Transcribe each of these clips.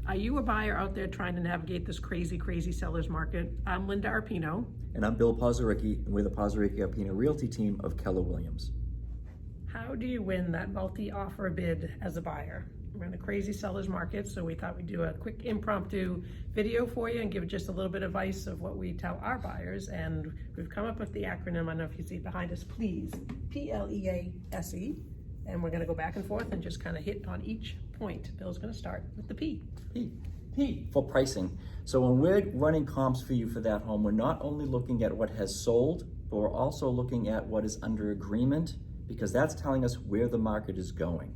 Are you a buyer out there trying to navigate this crazy, crazy seller's market? I'm Linda Arpino. And I'm Bill Pozaricki, and we're the Pozaricki Arpino Realty team of Keller Williams. How do you win that multi-offer bid as a buyer? We're in a crazy seller's market, so we thought we'd do a quick impromptu video for you and give just a little bit of advice of what we tell our buyers. And we've come up with the acronym, I don't know if you see it behind us, PLEASE, P-L-E-A-S-E. And we're gonna go back and forth and just kind of hit on each point. Bill's gonna start with the P. P for pricing. So when we're running comps for you for that home, we're not only looking at what has sold, but we're also looking at what is under agreement, because that's telling us where the market is going.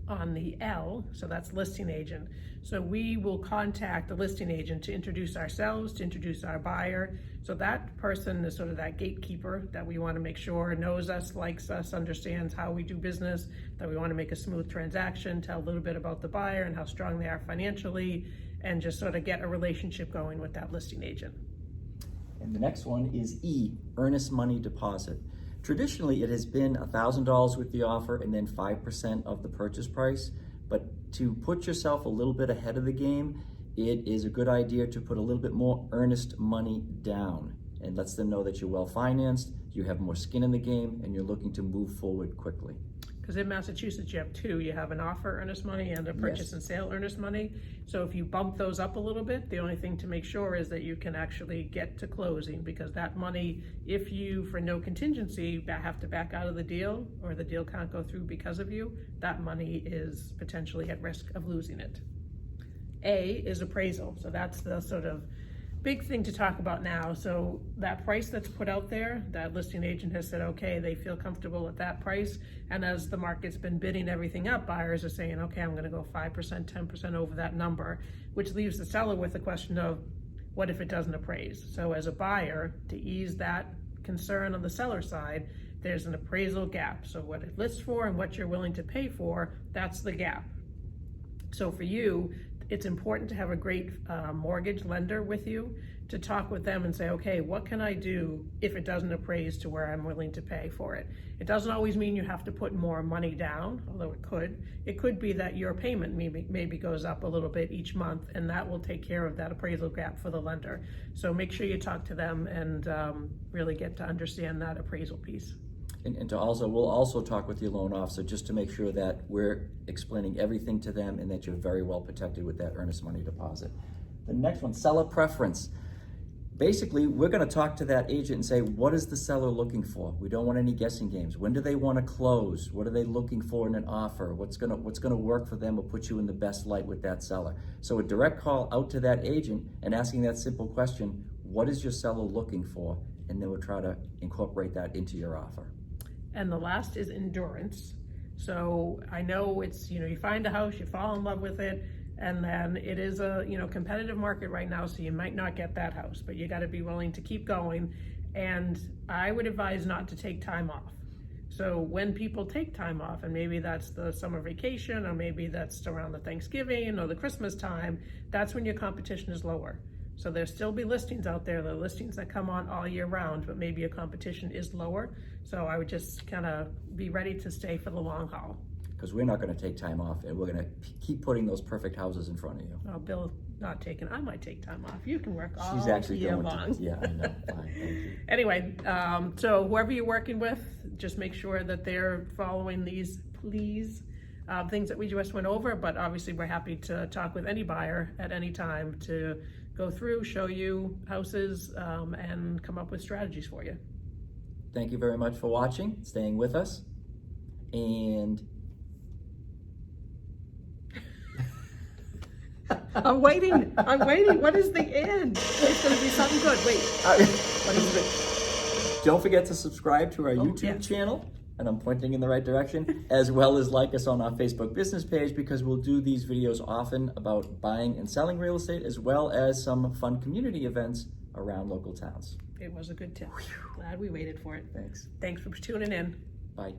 On the L, so that's listing agent. So we will contact the listing agent to introduce ourselves, to introduce our buyer. So that person is sort of that gatekeeper that we want to make sure knows us, likes us, understands how we do business, that we want to make a smooth transaction, tell a little bit about the buyer and how strong they are financially, and just sort of get a relationship going with that listing agent. And the next one is E, Earnest Money deposit. Traditionally, it has been $1,000 with the offer and then 5% of the purchase price. But to put yourself a little bit ahead of the game, it is a good idea to put a little bit more earnest money down, and lets them know that you're well financed, you have more skin in the game, and you're looking to move forward quickly. Because in Massachusetts, you have two. You have an offer earnest money and a purchase and sale earnest money. So if you bump those up a little bit, the only thing to make sure is that you can actually get to closing, because that money, if you, for no contingency, have to back out of the deal, or the deal can't go through because of you, that money is potentially at risk of losing it. A is appraisal. So that's the sort of big thing to talk about now. So that price that's put out there, that listing agent has said, okay, they feel comfortable at that price. And as the market's been bidding everything up, buyers are saying, okay, I'm gonna go 5%, 10% over that number, which leaves the seller with the question of, what if it doesn't appraise? So as a buyer, to ease that concern on the seller side, there's an appraisal gap. So what it lists for and what you're willing to pay for, that's the gap. So for you, it's important to have a great mortgage lender with you to talk with them and say, okay, what can I do if it doesn't appraise to where I'm willing to pay for it? It doesn't always mean you have to put more money down, although it could. It could be that your payment maybe goes up a little bit each month, and that will take care of that appraisal gap for the lender. So make sure you talk to them and really get to understand that appraisal piece. And we'll also talk with your loan officer just to make sure that we're explaining everything to them and that you're very well protected with that earnest money deposit. The next one, seller preference. Basically, we're going to talk to that agent and say, what is the seller looking for? We don't want any guessing games. When do they want to close? What are they looking for in an offer? What's going to work for them or put you in the best light with that seller? So a direct call out to that agent and asking that simple question, what is your seller looking for? And then we'll try to incorporate that into your offer. And the last is endurance. So I know it's, you find a house, you fall in love with it, and then it is a, competitive market right now, so you might not get that house, but you got to be willing to keep going. And I would advise not to take time off. So when people take time off, and maybe that's the summer vacation, or maybe that's around the Thanksgiving or the Christmas time, that's when your competition is lower. So there'll still be listings out there, the listings that come on all year round, but maybe your competition is lower. So I would just kind of be ready to stay for the long haul. Because we're not going to take time off, and we're going to keep putting those perfect houses in front of you. Oh, Bill, not taking, I might take time off. You can work all She's actually year going long. Yeah, I know. Fine, thank you. Anyway, so whoever you're working with, just make sure that they're following these please things that we just went over, but obviously we're happy to talk with any buyer at any time to go through, show you houses, and come up with strategies for you. Thank you very much for watching, staying with us, and I'm waiting. What is the end? It's going to be something good. Wait. What is it? Don't forget to subscribe to our YouTube channel, and I'm pointing in the right direction, as well as like us on our Facebook business page, because we'll do these videos often about buying and selling real estate, as well as some fun community events around local towns. It was a good tip. Glad we waited for it. Thanks. Thanks for tuning in. Bye.